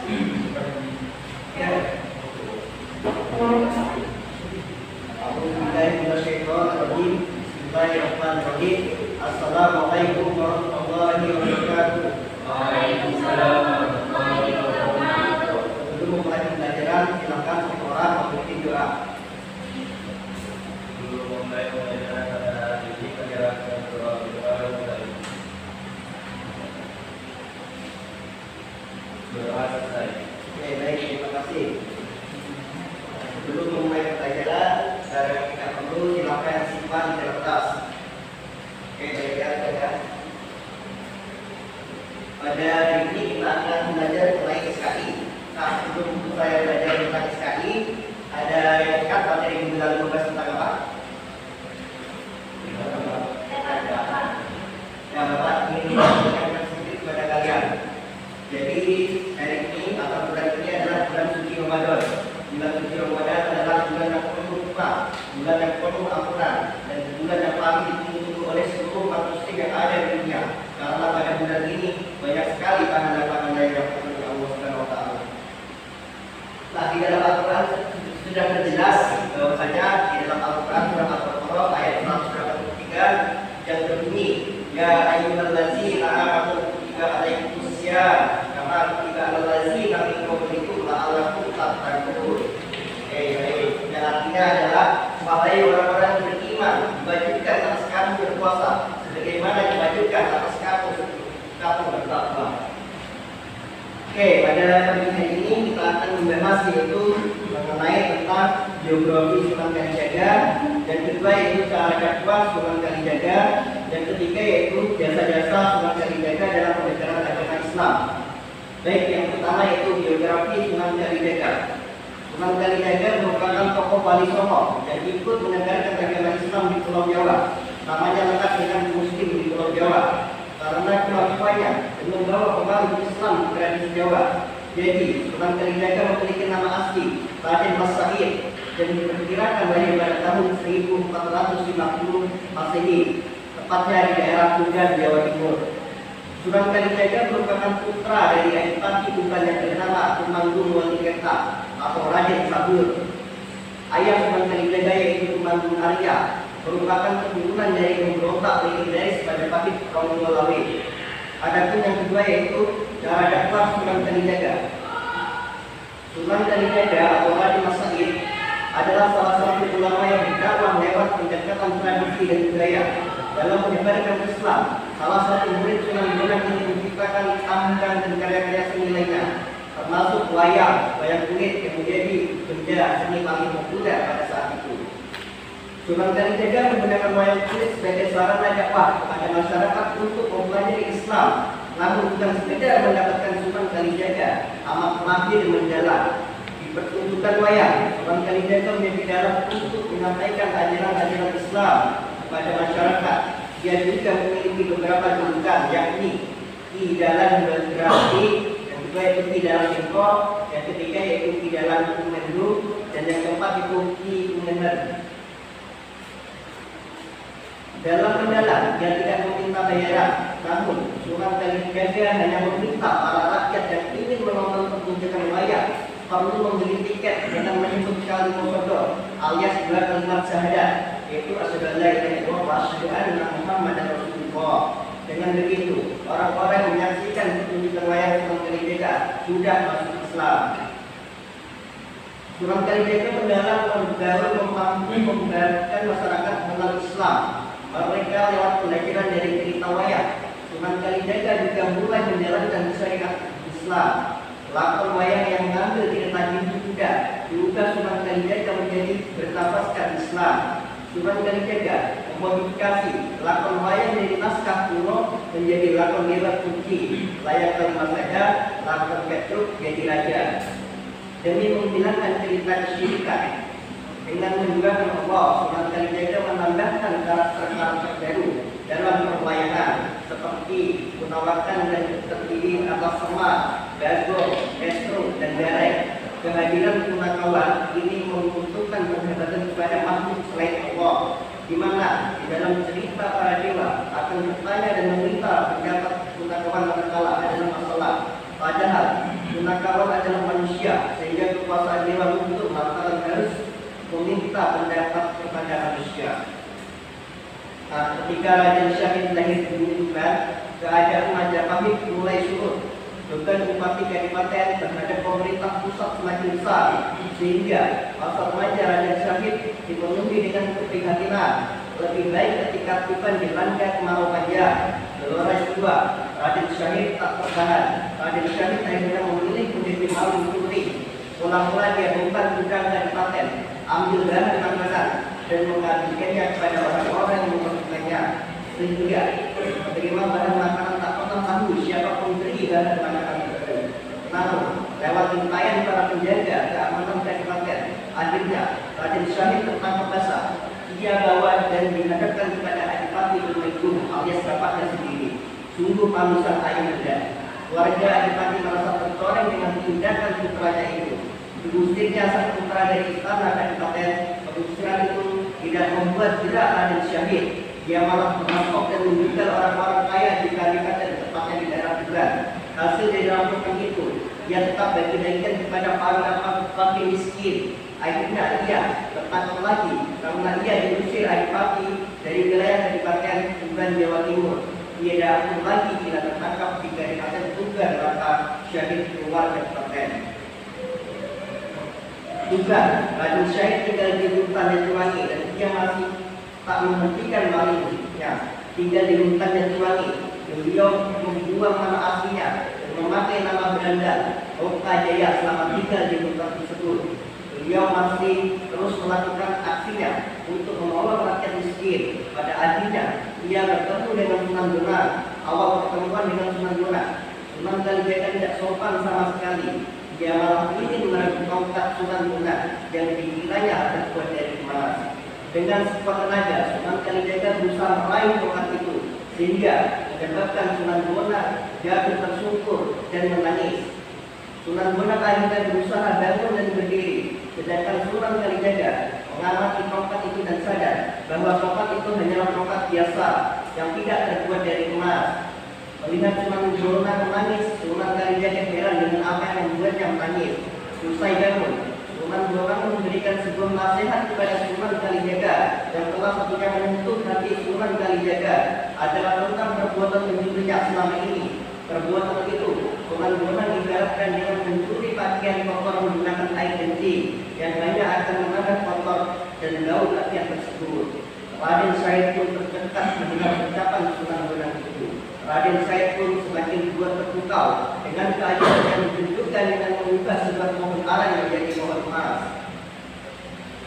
Ya. Bismillahirrahmanirrahim. Assalamualaikum warahmatullahi wabarakatuh. Waalaikumsalam warahmatullahi wabarakatuh. Sebelum memulai pembelajaran, silakan seseorang memimpin doa. Sebelum memulai pembelajaran pada hari ini, perjalanan doa mulai. Doa selesai. Oke, baik, terima kasih. Sebelum memulai pembelajaran, saya kita perlu silakan simpan di kertas. Oke, baik ya. Pada hari ini kita akan belajar mengenai SKI. Nah, sebelum saya belajar tentang SKI, ada yang ingat materi minggu lalu membahas tentang apa? Ya, Bapak ingin menyampaikan sedikit kepada kalian. Jadi hari ini atau bulan ini adalah bulan suci Ramadan. Bulan suci Ramadan adalah bulan yang penuh hikmah, bulan yang penuh ampunan, dan bulan yang paling ditunggu oleh seluruh umat muslim yang ada di dunia. Karena pada bulan ini banyak sekali pahala-pahala yang dilakukan oleh Allah Subhanahu wa taala. Nah, di dalam Al-Qur'an sudah terjelas bahwasanya di dalam Al-Qur'an surah Al-Baqarah ayat 123 yang berbunyi, ya ayyuhallazina amanu kutiba alaikumusiyam kama kutiba alal ladzina min qablikum la'allakum tattaqun. Baik. Dan artinya adalah wahai orang-orang yang beriman, diwajibkan atas kamu berpuasa sebagaimana diwajibkan atas kamu bertakwa. Oke, pada pagi hari ini kita akan membahas yaitu mengenai tentang geografi Sunan Kalijaga, dan kedua yaitu cara dakwah Sunan Kalijaga, dan ketiga yaitu jasa-jasa Sunan Kalijaga dalam penyebaran agama Islam. Baik, yang pertama yaitu geografi Sunan Kalijaga. Sunan Kalijaga merupakan tokoh Wali Songo dan ikut menegarkan agama Islam di Pulau Jawa. Namanya lengkap dengan Muslim di Pulau Jawa karena kewajibannya dan membawa kembali Islam di tradisi Jawa. Jadi Sunan Kalijaga memiliki nama asli Raden Mas Sahid dan diperkirakan lahir pada tahun 1450 Masehi, tepatnya di daerah Tugas, Jawa Timur. Sunan Kalijaga merupakan putra dari Adipati Tuban yang bernama Tumanggung Waliketa atau Raden Sabur. Ayah Sunan Kalijaga yaitu Tumanggung Arya merupakan keturunan dari pemberontak legendaris pada Patih Kaunulawe. Adapun yang kedua yaitu cara dakwah Sunan Kalijaga. Sunan Kalijaga atau Raden Mas Sahid adalah salah satu ulama yang berdakwah lewat pendekatan tradisi dan budaya dalam menyebarkan Islam. Salah satu murid Sunan Bonang ini menciptakan tanggungan dan karya-karya seni lainnya, termasuk wayang kulit yang menjadi benda seni paling populer pada saat itu. Sunan Kalijaga menggunakan wayang kulit sebagai sarana dakwah kepada masyarakat untuk mempelajari Islam. Namun bukan sekedar mendapatkan Sunan Kalijaga amat mahir mendalam di pertunjukan wayang. Sunan Kalijaga menjadi dalam untuk menyampaikan ajaran-ajaran Islam kepada masyarakat. Dia juga memiliki beberapa julukan, yakni Ki Dalan Bergerati, yang kedua yaitu Ki Dalan Ingkor, yang ketiga yaitu Ki Dalan Kumenlu, dan yang keempat itu Ki Kumener. Dalam mendalam, dia tidak meminta bayaran, namun Sunan Kalijaga hanya meminta para rakyat yang ingin menonton pertunjukan wayang perlu membeli tiket dengan menyebut kalimat syahadat alias dua kalimat syahadat, yaitu asyhadu an la ilaha illallah wa asyhadu anna muhammadar rasulullah. Dengan begitu, orang-orang yang menyaksikan pertunjukan wayang Sunan Kalijaga sudah masuk Islam. Sunan Kalijaga mendalam membangun memampu membaharkan masyarakat mengenal Islam. Mereka lewat pelajaran dari cerita wayang. Sunan Kalijaga juga mulai menjalankan syariat Islam. Lakon wayang yang mengambil cerita hindu juga diubah Sunan Kalijaga menjadi bertafaskan Islam. Sunan Kalijaga memodifikasi lakon wayang dari naskah kuno menjadi lakon dewa kunci, layak kalimat saja, lakon ketruk jadi raja. Demi menghilangkan cerita kesyirikan dengan menjualkan Allah, Sunan Kalijaga menambahkan karakter-karakter baru dalam perwayangan seperti penawakan dan terdiri atas semak, bagong, estro, dan derek. Kehadiran punakawan ini membutuhkan penghormatan kepada makhluk selain Allah, di mana di dalam cerita para dewa akan bertanya dan meminta pendapat punakawan manakala ada masalah. Padahal punakawan kawan adalah manusia, sehingga kekuasaan dewa untuk lantaran harus meminta pendapat kepada manusia. Nah, ketika Raja Syahid lahir di Bukan, keadaan Majapahit mulai surut. Beban Bupati Kadipaten terhadap pemerintah pusat semakin besar, sehingga masa remaja Raja Syahid dipenuhi dengan keprihatinan. Lebih baik ketika Tuban dilanda kemarau panjang. Dolores II, Raden Syahid tak tertahan. Raden Syahid akhirnya memilih menjadi maling putri. Mula-mula dia bukan bukan Kadipaten, ambil darah makanan dan mengabdikannya kepada orang-orang yang membutuhkannya. Sehingga menerima bahan makanan tak pernah tahu siapa pemberi bahan makanan tersebut. Namun, lewat intayan para penjaga keamanan Kadipaten, akhirnya Raden Syahid tertangkap basah. Ia bawa dan dihadapkan kepada Adipati Tumenggung alias bapaknya sendiri. Sungguh panusan ayahanda. Keluarga Adipati merasa tercoreng dengan tindakan putranya itu. Diusirnya sang putra dari istana Kadipaten. Pengusiran itu tidak membuat jerak Raden Syahid. Dia malah merampok dan menjual orang-orang kaya di Kadipaten, tepatnya di daerah Tuban. Hasil dari rampokan itu, ia tetap bagi-bagikan kepada para fakir miskin. Akhirnya ia tertangkap lagi karena ia diusir Adipati dari wilayah Kadipaten Tuban, Jawa Timur. Ia tidak akan lagi bila tertangkap di Kadipaten Tuban, maka Syahid keluar Kadipaten Tuban. Raden Syahid tinggal di hutan Jatiwangi dan ia masih tak menghentikan malingnya. Tinggal di hutan Jatiwangi, beliau membuang nama aslinya dan memakai nama berandal Oka Jaya selama tinggal di hutan tersebut. Beliau masih terus melakukan aksinya untuk menolong rakyat miskin. Pada akhirnya, ia bertemu dengan Sunan Bonang. Awal pertemuan dengan Sunan Bonang, Sunan Kalijaga tidak sopan sama sekali. Dia malah ingin merebut tongkat Sunan Bonang yang dikiranya terbuat dari emas. Dengan sekuat tenaga, Sunan Kalijaga berusaha meraih tongkat itu, sehingga menyebabkan Sunan Bonang jatuh tersungkur dan menangis. Sunan Bonang akhirnya berusaha bangun dan berdiri. Sedangkan Sunan Kalijaga mengamati tongkat itu dan sadar bahwa tongkat itu hanyalah tongkat biasa yang tidak terbuat dari emas. Melihat Sunan Bonang menangis, Sunan Kalijaga heran dengan apa yang membuatnya menangis. Usai bangun, Sunan Bonang memberikan sebuah nasihat kepada Sunan Kalijaga yang telah ketika menyentuh hati Sunan Kalijaga adalah tentang perbuatan mencurinya selama ini. Perbuatan itu Sunan Bonang ibaratkan dengan mencuri pakaian kotor menggunakan air kencing yang hanya akan menambah kotor dan bau pakaian tersebut. Raden Syahid pun tercekat mendengar ucapan Sunan Bonang itu. Raden Syahid pun semakin buat terpukau dengan keajaiban yang ditunjukkan dengan mengubah sebuah pohon arang menjadi pohon emas.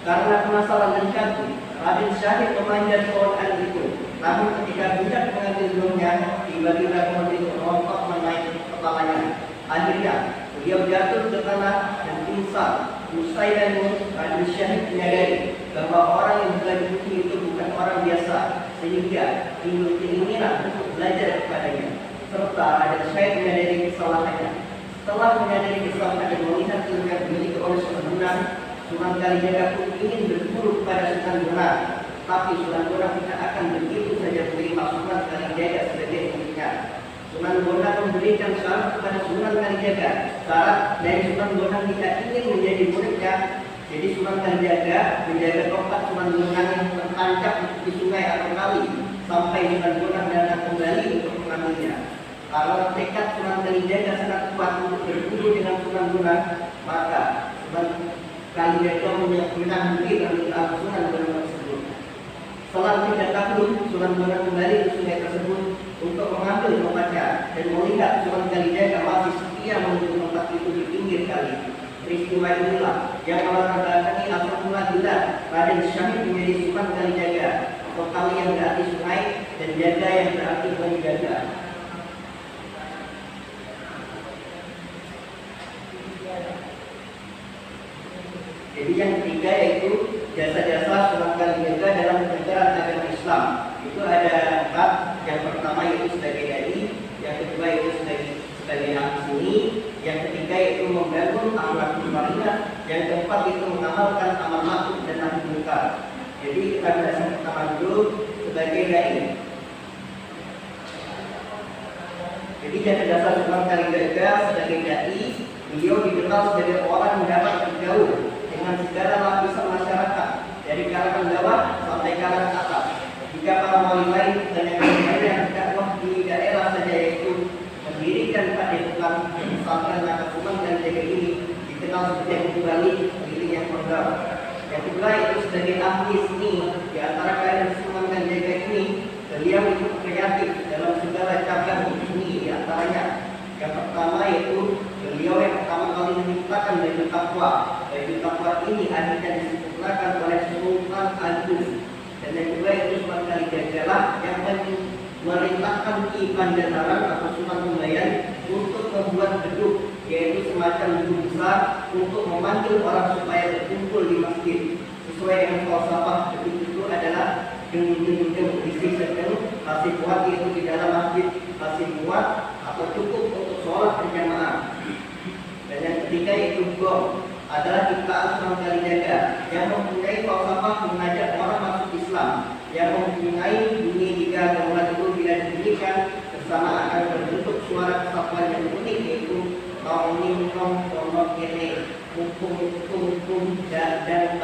Karena penasaran dan kagum, Raden Syahid memanjat pohon arang itu. Namun ketika budak mengambil buahnya, tiba-tiba pohon itu rontok menaik kepalanya. Akhirnya beliau jatuh ke tanah dan pingsan. Usai bangun, Raden Syahid menyadari bahwa orang yang berada itu bukan orang biasa, sehingga timbul keinginan untuk belajar kepadanya. Serta Raden Syahid menyadari kesalahannya. Setelah menyadari kesalahan dan melihat ilmu yang dimiliki oleh Sunan Bonang, Sunan Kalijaga pun ingin berguru kepada Sunan Bonang. Tapi Sunan Bonang tidak akan begitu saja menerima Sunan Kalijaga sebagai muridnya. Sunan Bonang memberikan syarat kepada Sunan Kalijaga. Syarat dari Sunan Bonang tidak ingin menjadi muridnya. Jadi Sunan Kalijaga menjaga tongkat Sunan Bonang yang tertancap di sungai atau kali sampai Sunan Bonang datang kembali untuk mengambilnya. Kalau tekad Sunan Kalijaga sangat kuat untuk berguru dengan Sunan Bonang, maka Sunan Kalijaga menang diri mengambil Sunan Bonang tersebut. Setelah 3 tahun, Sunan Bonang kembali ke sungai tersebut untuk mengambil tongkatnya dan melihat Sunan Kalijaga masih setia menunggu tongkat itu di pinggir kali. Peristiwa inilah yang melatar-belakangi asal mula bila Raden Syahid menjadi Sunan Kalijaga atau kali yang berarti sungai dan jaga yang berarti penjaga. Jadi yang ketiga yaitu jasa-jasa Sunan Kalijaga dalam penyebaran agama Islam. Itu ada 4. Yang pertama yaitu sebagai dai, yang kedua yaitu sebagai ahli seni, yang ketiga yaitu membangun akhlak mulia, yang keempat itu mengamalkan amal ma'ruf dan nahi munkar. Jadi kita bahas yang pertama dulu sebagai dai. Jadi jasa-jasa Sunan Kalijaga sebagai dai Beliau dikenal sebagai orang yang dapat bergaul dengan segala lapisan masyarakat, dari kalangan bawah sampai kalangan atas. Jika para wali lain dan yang lainnya dakwah di daerah saja, yaitu mendirikan padepokan pesantren Nakakuman dan Jaga ini dikenal sebagai kembali diri yang program. Yang kedua itu sebagai ahli seni. Di antara kalian Suman dan Jaga ini, beliau itu kreatif dalam segala cabang seni. Di antaranya yang pertama yaitu beliau yang pertama kali menciptakan Baitul Taqwa. Baitul Taqwa ini akhirnya disempurnakan oleh Sultan Agung. Dan yang kedua itu Sunan Kalijaga yang merintahkan Ki Pandanaran atau Sunan Humayun untuk membuat beduk, yaitu semacam beduk besar untuk memanggil orang supaya berkumpul di masjid. Sesuai dengan falsafah, beduk itu adalah deng-deng-deng, isi sedang masih kuat, yaitu di dalam masjid masih kuat atau cukup untuk sholat berjamaah. Dan yang ketiga yaitu gong, adalah ciptaan Sunan Kalijaga yang mempunyai falsafah mengajak orang masuk Islam, yang mempunyai bunyi jika gamelan itu bila dibunyikan bersama akan berbentuk suara kesatuan yang unik, yaitu tong ning tong tong kene hukum hukum dan yang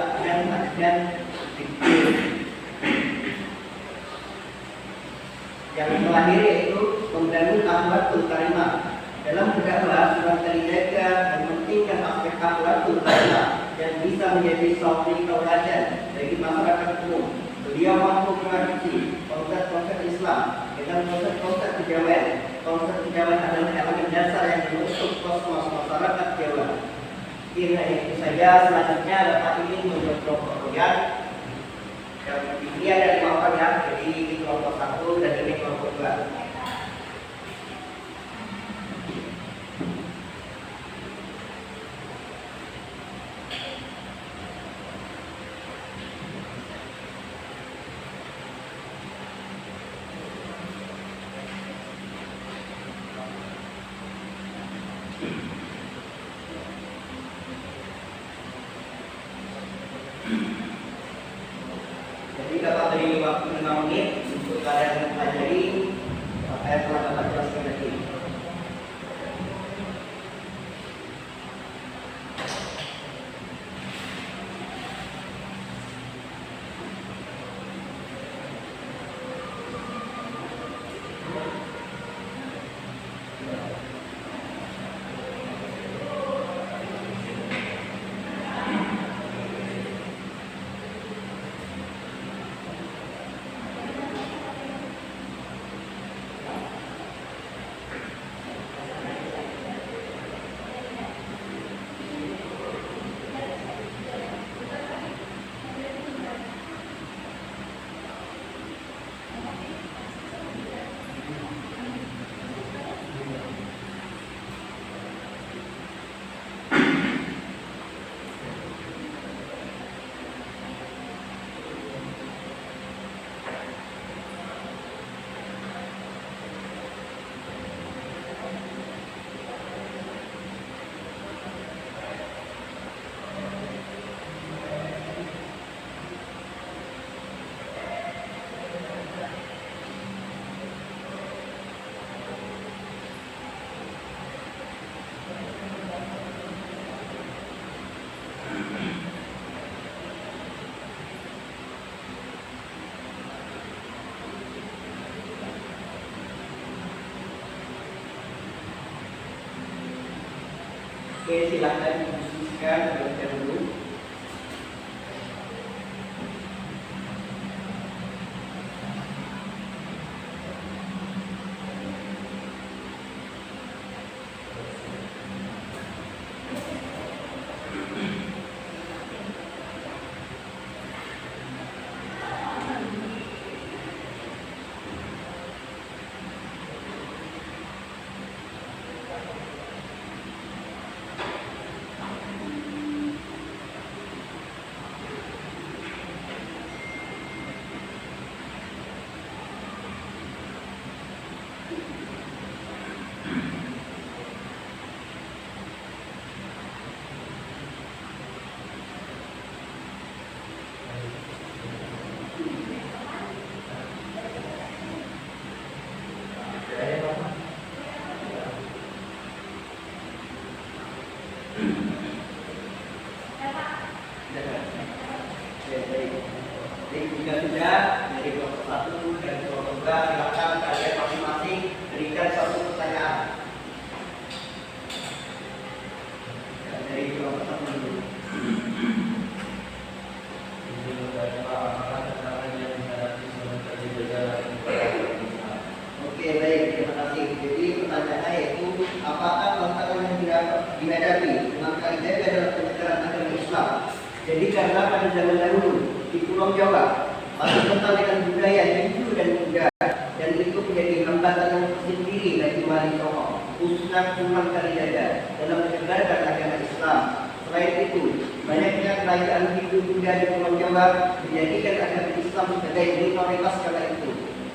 terakhir yaitu membangun akhlakul karimah. Dalam berdakwah, Sunan Kalijaga mementingkan aspek akhlakul karimah yang bisa menjadi suri tauladan bagi masyarakat umum. Beliau mampu mengadopsi konsep-konsep Islam dengan konsep-konsep kejawen. Konsep kejawen adalah elemen dasar yang membentuk kosmos masyarakat Jawa. Kira itu saja. Selanjutnya Bapak ingin membuat kelompok royal. Dan ini ada 5 orang ya, jadi ini kelompok 1 dan ini kelompok 2. Jadi Bapak beri waktu 5 menit untuk kalian mempelajari apa yang telah Bapak jelaskan tadi. Oke, silakan diskusikan terlebih dahulu. kelompok satu dulu. Izin bertanya Pak, apakah keterangan yang dihadapi Sunan Kalijaga Oke, baik, terima kasih. Jadi pertanyaannya yaitu apakah tantangan yang dihadapi Sunan Kalijaga dalam penyebaran agama Islam? Jadi karena pada zaman dahulu di Pulau Jawa masih kental dengan budaya Hindu dan Buddha, dan itu menjadi hambatan yang tersendiri bagi wali songo khususnya Sunan Kalijaga dalam menyebarkan agama Islam. Selain itu, banyaknya kerajaan Hindu Buddha di Pulau Jawa menjadikan agama Islam sebagai minoritas kala itu.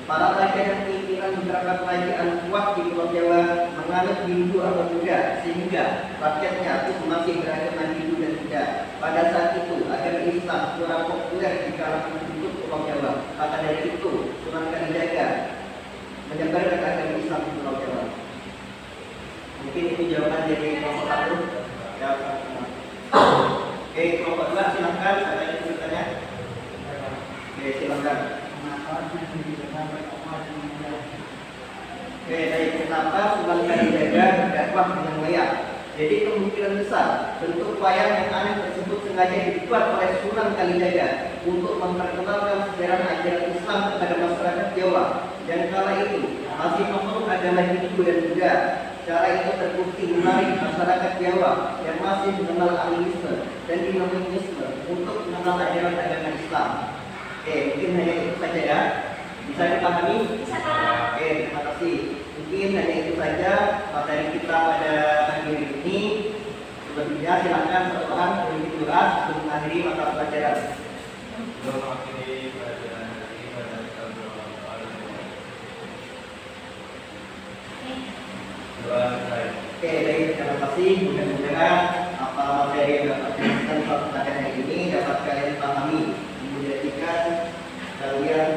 Para raja dan pimpinan beberapa kerajaan kuat di Pulau Jawa menganut Hindu atau Buddha, sehingga rakyatnya itu masih beragama Hindu dan Buddha. Pada saat itu, agama Islam kurang populer di kalangan penduduk Pulau Jawa. Maka dari itu, Sunan Kalijaga menyebarkan agama Islam di Pulau Jawa. Mungkin itu jawaban dari kelompok satu. Ya, oke, kelompok dua silahkan. Ada yang bertanya? Oke, silahkan. Oke, dari kenapa Sunan Kalijaga berdakwah dengan wayang? Jadi kemungkinan besar bentuk wayang yang aneh tersebut sengaja dibuat oleh Sunan Kalijaga untuk memperkenalkan sejarah ajaran Islam kepada masyarakat Jawa. Dan kala itu masih memeluk agama Hindu dan Buddha. Cara itu terbukti menarik masyarakat Jawa yang masih mengenal animisme dan dinamisme untuk mengenal ajaran agama Islam. Oke, mungkin hanya itu saja ya. Bisa dipahami? Bisa, Pak. Oke, terima kasih. Mungkin hanya itu saja materi kita pada pagi ini. Sebelumnya silakan satu orang beri doa sebelum mengakhiri mata pelajaran. Sebelum mengakhiri pelajaran hari ini, pada kita berdoa. Doa saya. Oke, baik, terima kasih. Mudah-mudahan apa materi yang dapat dijelaskan pada pelajaran hari ini dapat kalian pahami, menjadikan kalian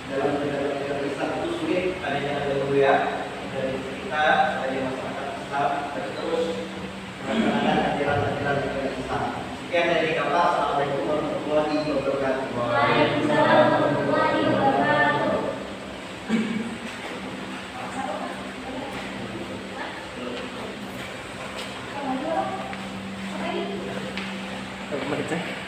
dalam menjalankan Islam itu sulit adanya dahulu ya. Dan kita sebagai masyarakat Islam terus melaksanakan ajaran-ajaran agama Islam. Sekian dari Bapak. Assalamualaikum warahmatullahi wabarakatuh. Waalaikumsalam warahmatullahi wabarakatuh. Terima kasih.